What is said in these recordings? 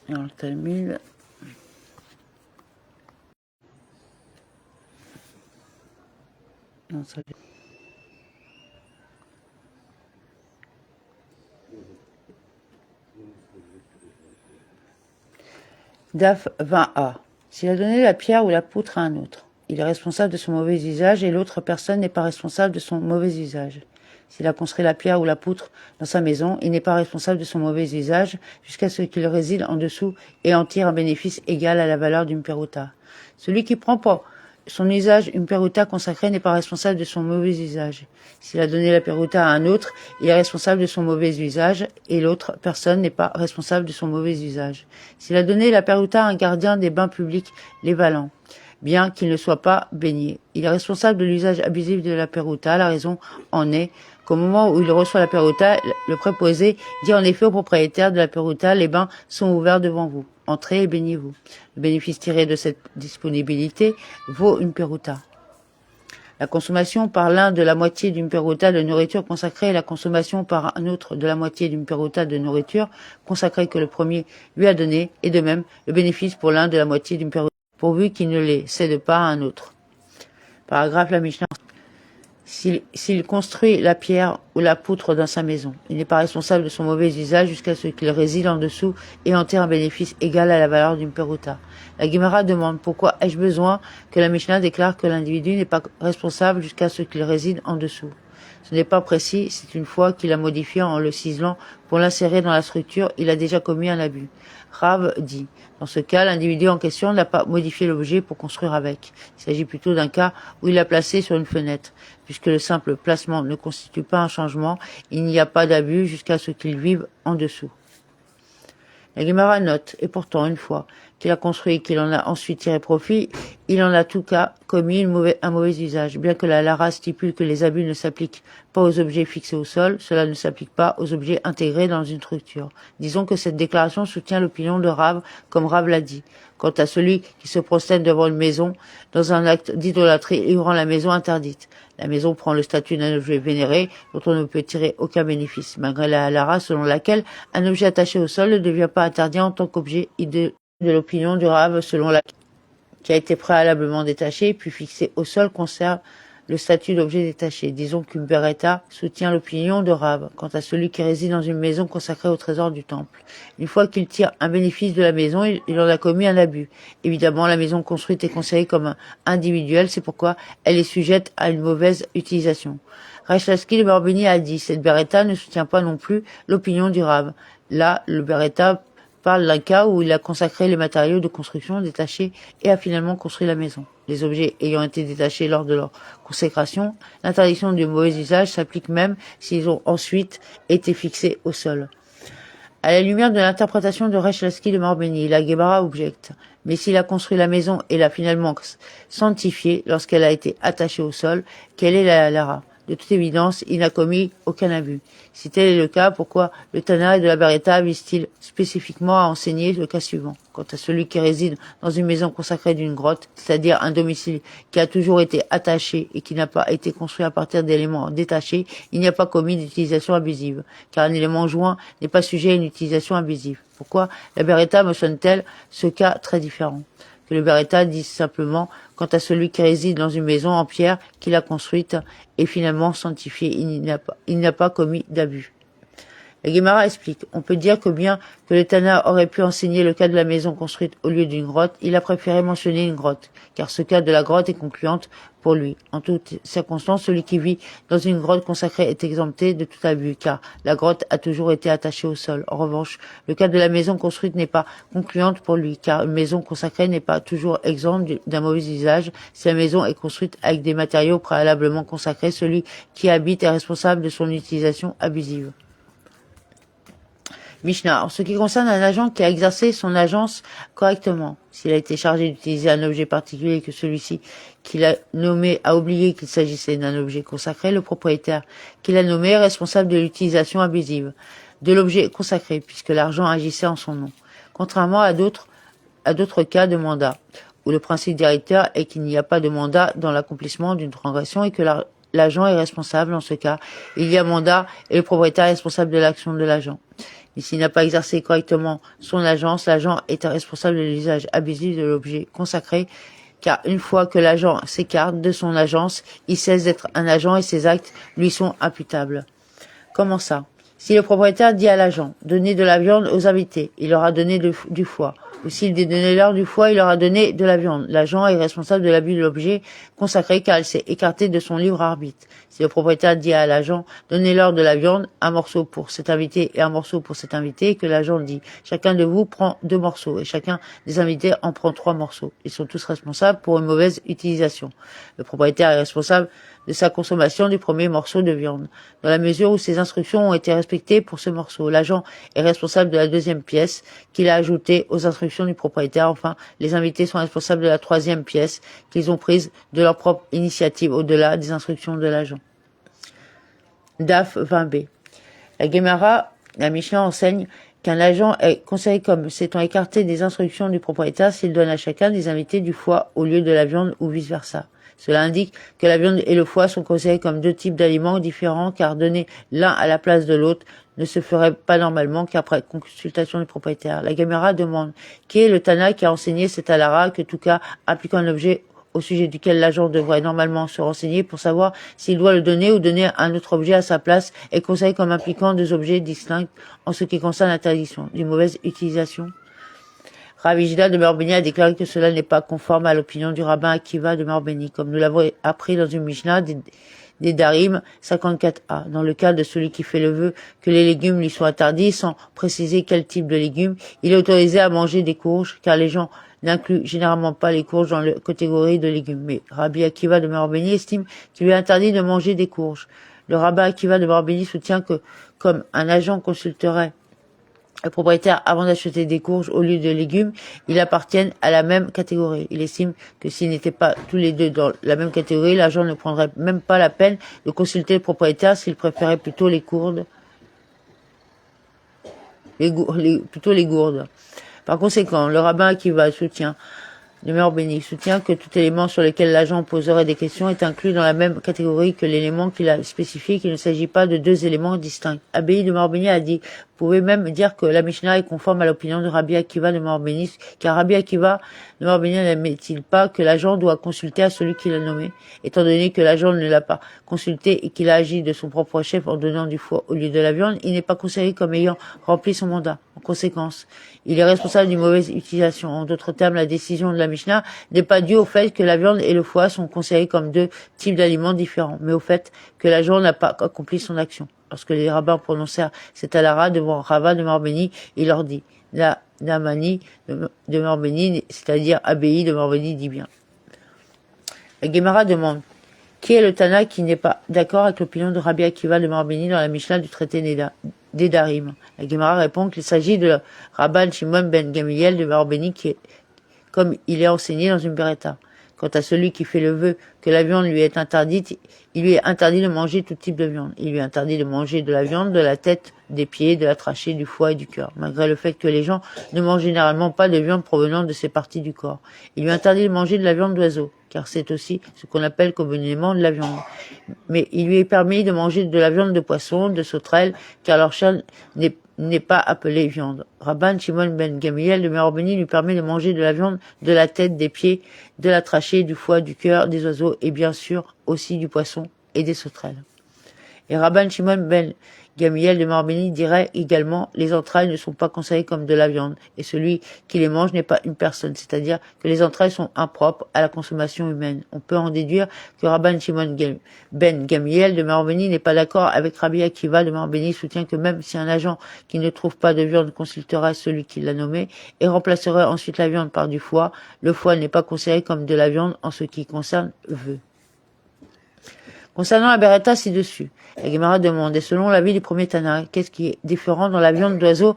Dans le Talmud. Non, ça... Daf 20a. S'il a donné la pierre ou la poutre à un autre, il est responsable de son mauvais usage et l'autre personne n'est pas responsable de son mauvais usage. S'il a construit la pierre ou la poutre dans sa maison, il n'est pas responsable de son mauvais usage jusqu'à ce qu'il réside en dessous et en tire un bénéfice égal à la valeur d'une peruta. Celui qui prend pour son usage une peruta consacrée n'est pas responsable de son mauvais usage. S'il a donné la peruta à un autre, il est responsable de son mauvais usage et l'autre personne n'est pas responsable de son mauvais usage. S'il a donné la peruta à un gardien des bains publics, les valant, bien qu'il ne soit pas baigné, il est responsable de l'usage abusif de la peruta. La raison en est qu'au moment où il reçoit la peruta, le préposé dit en effet au propriétaire de la peruta, les bains sont ouverts devant vous. Entrez et baignez-vous. Le bénéfice tiré de cette disponibilité vaut une peruta. La consommation par l'un de la moitié d'une peruta de nourriture consacrée et la consommation par un autre de la moitié d'une peruta de nourriture consacrée que le premier lui a donné, et de même le bénéfice pour l'un de la moitié d'une peruta, pourvu qu'il ne les cède pas à un autre. Paragraphe la Mishnah. S'il construit la pierre ou la poutre dans sa maison, il n'est pas responsable de son mauvais usage jusqu'à ce qu'il réside en dessous et en tire un bénéfice égal à la valeur d'une peruta. La Guémara demande pourquoi ai-je besoin que la Mishnah déclare que l'individu n'est pas responsable jusqu'à ce qu'il réside en dessous. Ce n'est pas précis, c'est une fois qu'il a modifié en le ciselant pour l'insérer dans la structure, il a déjà commis un abus. Rav dit, dans ce cas, l'individu en question n'a pas modifié l'objet pour construire avec. Il s'agit plutôt d'un cas où il l'a placé sur une fenêtre. Puisque le simple placement ne constitue pas un changement, il n'y a pas d'abus jusqu'à ce qu'il vive en dessous. La Guémara note, et pourtant une fois qu'il a construit et qu'il en a ensuite tiré profit, il en a tout cas commis un mauvais usage. Bien que la Lara stipule que les abus ne s'appliquent pas aux objets fixés au sol, cela ne s'applique pas aux objets intégrés dans une structure. Disons que cette déclaration soutient l'opinion de Rav, comme Rav l'a dit. Quant à celui qui se prosterne devant une maison, dans un acte d'idolâtrie, il rend la maison interdite. La maison prend le statut d'un objet vénéré, dont on ne peut tirer aucun bénéfice, malgré la halara selon laquelle un objet attaché au sol ne devient pas interdit en tant qu'objet de l'opinion du Rav, selon laquelle qui a été préalablement détaché puis fixé au sol conserve le statut d'objet détaché. Disons qu'une beretta soutient l'opinion de Rav quant à celui qui réside dans une maison consacrée au trésor du temple. Une fois qu'il tire un bénéfice de la maison, il en a commis un abus. Évidemment, la maison construite est considérée comme individuelle, c'est pourquoi elle est sujette à une mauvaise utilisation. Rechaski le Morbini a dit, cette beretta ne soutient pas non plus l'opinion du Rav. Là, le beretta parle d'un cas où il a consacré les matériaux de construction détachés et a finalement construit la maison. Les objets ayant été détachés lors de leur consécration, l'interdiction du mauvais usage s'applique même s'ils ont ensuite été fixés au sol. À la lumière de l'interprétation de Resh Laski de Morbeni, la Guébara objecte. Mais s'il a construit la maison et l'a finalement sanctifiée lorsqu'elle a été attachée au sol, quelle est la Lara? De toute évidence, il n'a commis aucun abus. Si tel est le cas, pourquoi le Tana de la Beretta vise-t-il spécifiquement à enseigner le cas suivant? Quant à celui qui réside dans une maison consacrée d'une grotte, c'est-à-dire un domicile qui a toujours été attaché et qui n'a pas été construit à partir d'éléments détachés, il n'y a pas commis d'utilisation abusive, car un élément joint n'est pas sujet à une utilisation abusive. Pourquoi la Beretta mentionne-t-elle ce cas très différent? Que le Beretta dise simplement quant à celui qui réside dans une maison en pierre qu'il a construite et finalement sanctifiée, il n'a pas commis d'abus. La Guémara explique, on peut dire que bien que le Tana aurait pu enseigner le cas de la maison construite au lieu d'une grotte, il a préféré mentionner une grotte, car ce cas de la grotte est concluante pour lui. En toutes circonstances, celui qui vit dans une grotte consacrée est exempté de tout abus, car la grotte a toujours été attachée au sol. En revanche, le cas de la maison construite n'est pas concluante pour lui, car une maison consacrée n'est pas toujours exempte d'un mauvais usage. Si la maison est construite avec des matériaux préalablement consacrés, celui qui habite est responsable de son utilisation abusive. Mishnah. En ce qui concerne un agent qui a exercé son agence correctement, s'il a été chargé d'utiliser un objet particulier et que celui-ci qui l'a nommé a oublié qu'il s'agissait d'un objet consacré, le propriétaire qui l'a nommé est responsable de l'utilisation abusive de l'objet consacré, puisque l'argent agissait en son nom. Contrairement à d'autres cas de mandat, où le principe directeur est qu'il n'y a pas de mandat dans l'accomplissement d'une transaction et que l'agent est responsable. En ce cas, il y a mandat et le propriétaire est responsable de l'action de l'agent. Mais s'il n'a pas exercé correctement son agence, l'agent est responsable de l'usage abusif de l'objet consacré, car une fois que l'agent s'écarte de son agence, il cesse d'être un agent et ses actes lui sont imputables. Comment ça? Si le propriétaire dit à l'agent « Donnez de la viande aux invités », il leur a donné du foie. Ou s'il donnait leur du foie, il leur a donné de la viande. L'agent est responsable de l'abus de l'objet consacré car il s'est écarté de son libre arbitre. Si le propriétaire dit à l'agent « Donnez-leur de la viande, un morceau pour cet invité et un morceau pour cet invité », et que l'agent dit « Chacun de vous prend 2 morceaux et chacun des invités en prend 3 morceaux ». Ils sont tous responsables pour une mauvaise utilisation. Le propriétaire est responsable de sa consommation du premier morceau de viande. Dans la mesure où ses instructions ont été respectées pour ce morceau, l'agent est responsable de la 2e pièce qu'il a ajoutée aux instructions du propriétaire. Enfin, les invités sont responsables de la 3e pièce qu'ils ont prise de leur propre initiative au-delà des instructions de l'agent. DAF 20b. La Guémara, la Mishnah enseigne qu'un agent est considéré comme s'étant écarté des instructions du propriétaire s'il donne à chacun des invités du foie au lieu de la viande ou vice-versa. Cela indique que la viande et le foie sont considérés comme 2 types d'aliments différents car donner l'un à la place de l'autre ne se ferait pas normalement qu'après consultation du propriétaire. La Guémara demande qui est le Tana qui a enseigné cet alara que tout cas impliquant un objet au sujet duquel l'agent devrait normalement se renseigner pour savoir s'il doit le donner ou donner un autre objet à sa place est considéré comme impliquant 2 objets distincts en ce qui concerne l'interdiction d'une mauvaise utilisation. Ravi Juda de Merbeni a déclaré que cela n'est pas conforme à l'opinion du rabbin Akiva de Merbeni, comme nous l'avons appris dans une Mishnah des Darim 54a. Dans le cas de celui qui fait le vœu que les légumes lui soient interdits, sans préciser quel type de légumes, il est autorisé à manger des courges, car les gens n'incluent généralement pas les courges dans la catégorie de légumes. Mais Rabbi Akiva de Merbeni estime qu'il lui est interdit de manger des courges. Le rabbin Akiva de Merbeni soutient que, comme un agent consulterait le propriétaire avant d'acheter des courges au lieu de légumes, ils appartiennent à la même catégorie. Il estime que s'ils n'étaient pas tous les deux dans la même catégorie, l'agent ne prendrait même pas la peine de consulter le propriétaire s'il préférait plutôt les gourdes. Par conséquent, le rabbin Akiva soutient que tout élément sur lequel l'agent poserait des questions est inclus dans la même catégorie que l'élément qu'il a spécifié, qu'il ne s'agit pas de 2 éléments distincts. Abbaye de Merbeni a dit vous pouvez même dire que la Mishnah est conforme à l'opinion de Rabbi Akiva de Merbeni, car Rabbi Akiva de Merbeni n'admet-il pas que l'agent doit consulter à celui qui l'a nommé, étant donné que l'agent ne l'a pas consulté et qu'il a agi de son propre chef en donnant du foie au lieu de la viande, il n'est pas considéré comme ayant rempli son mandat. En conséquence, il est responsable d'une mauvaise utilisation. En d'autres termes, la décision de la Mishnah n'est pas due au fait que la viande et le foie sont considérés comme 2 types d'aliments différents, mais au fait que l'agent n'a pas accompli son action. Lorsque les rabbins prononcèrent cet alara devant Rava de Merbeni, il leur dit la Namani de Merbeni, c'est-à-dire Abbaye de Merbeni, dit bien. La Guémara demande qui est le Tana qui n'est pas d'accord avec l'opinion de Rabbi Akiva de Merbeni dans la Mishnah du traité des Darim. La Guémara répond qu'il s'agit de Rabban Shimon ben Gamliel de Merbeni qui est comme il est enseigné dans une Beretta. Quant à celui qui fait le vœu que la viande lui est interdite, il lui est interdit de manger tout type de viande. Il lui est interdit de manger de la viande, de la tête, des pieds, de la trachée, du foie et du cœur, malgré le fait que les gens ne mangent généralement pas de viande provenant de ces parties du corps. Il lui est interdit de manger de la viande d'oiseau, car c'est aussi ce qu'on appelle communément de la viande. Mais il lui est permis de manger de la viande de poisson, de sauterelle, car leur chair n'est pas appelée viande. Rabban Shimon ben Gamliel de Merbeni lui permet de manger de la viande, de la tête, des pieds, de la trachée, du foie, du cœur, des oiseaux et bien sûr aussi du poisson et des sauterelles. Et Rabban Shimon ben Gamliel de Merbeni dirait également les entrailles ne sont pas considérées comme de la viande et celui qui les mange n'est pas une personne, c'est-à-dire que les entrailles sont impropres à la consommation humaine. On peut en déduire que Rabban Shimon ben Gamliel de Merbeni n'est pas d'accord avec Rabbi Akiva de Merbeni, soutient que même si un agent qui ne trouve pas de viande consulterait celui qui l'a nommé et remplacerait ensuite la viande par du foie, le foie n'est pas considéré comme de la viande en ce qui concerne vœu. Concernant la Beretta ci-dessus, la Guémara demande, et selon l'avis du premier Tana, qu'est-ce qui est différent dans la viande d'oiseau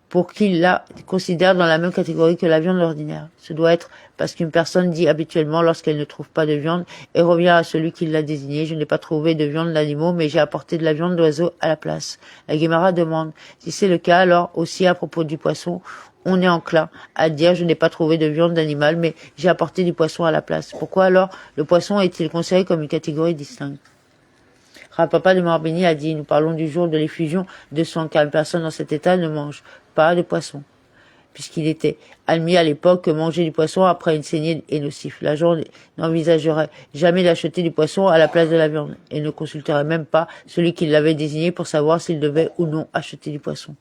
pour qu'il la considère dans la même catégorie que la viande ordinaire? Ce doit être parce qu'une personne dit habituellement lorsqu'elle ne trouve pas de viande et revient à celui qui l'a désigné, je n'ai pas trouvé de viande d'animaux, mais j'ai apporté de la viande d'oiseau à la place. La Guémara demande, si c'est le cas, alors aussi à propos du poisson, on est enclin à dire je n'ai pas trouvé de viande d'animal, mais j'ai apporté du poisson à la place. Pourquoi alors le poisson est-il considéré comme une catégorie distincte? Papa de Morbeni a dit, nous parlons du jour de l'effusion de sang, car une personne dans cet état ne mange pas de poisson, puisqu'il était admis à l'époque que manger du poisson après une saignée est nocif. L'agent n'envisagerait jamais d'acheter du poisson à la place de la viande, et ne consulterait même pas celui qui l'avait désigné pour savoir s'il devait ou non acheter du poisson.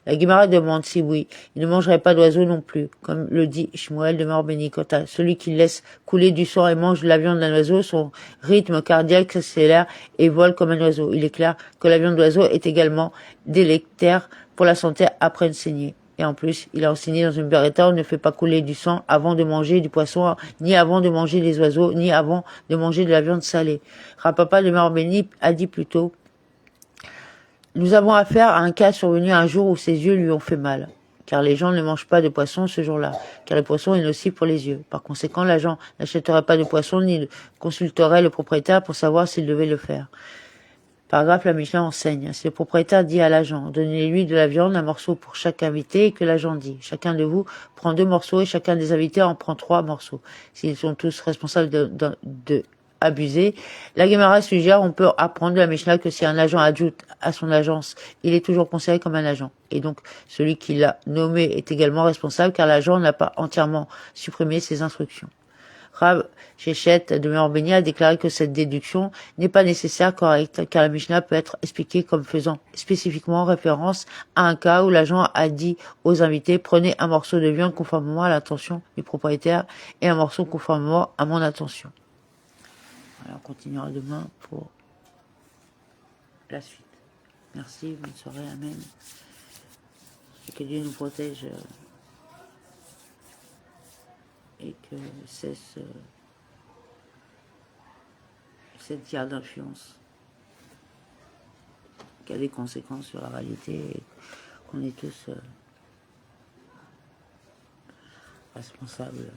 La Guimara demande si oui, il ne mangerait pas d'oiseau non plus, comme le dit Shmuel de Morbeni. Quant à celui qui laisse couler du sang et mange de la viande d'un oiseau, son rythme cardiaque s'accélère et vole comme un oiseau. Il est clair que la viande d'oiseau est également délétère pour la santé après une saignée. Et en plus, il a enseigné dans une beretta, on ne fait pas couler du sang avant de manger du poisson, ni avant de manger des oiseaux, ni avant de manger de la viande salée. Rapapa de Morbeni a dit plutôt, nous avons affaire à un cas survenu un jour où ses yeux lui ont fait mal, car les gens ne mangent pas de poisson ce jour-là, car le poisson est nocif pour les yeux. Par conséquent, l'agent n'achèterait pas de poisson ni ne consulterait le propriétaire pour savoir s'il devait le faire. Paragraphe, la Mishnah enseigne. Si le propriétaire dit à l'agent, donnez-lui de la viande, un morceau pour chaque invité, et que l'agent dit, chacun de vous prend 2 morceaux et chacun des invités en prend 3 morceaux. S'ils sont tous responsables de abuser, la Gemara suggère, on peut apprendre de la Mishnah que si un agent ajoute à son agence, il est toujours considéré comme un agent. Et donc, celui qui l'a nommé est également responsable car l'agent n'a pas entièrement supprimé ses instructions. Rav Shechet de Morbeni a déclaré que cette déduction n'est pas nécessaire, correcte, car la Mishnah peut être expliquée comme faisant spécifiquement référence à un cas où l'agent a dit aux invités, prenez un morceau de viande conformément à l'intention du propriétaire et un morceau conformément à mon intention. Alors, on continuera demain pour la suite. Merci, bonne soirée, amen. Et que Dieu nous protège et que cesse cette guerre d'influence qui a des conséquences sur la réalité et qu'on est tous responsables.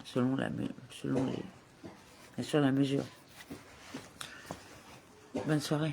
Selon bien sûr la mesure. Bonne soirée.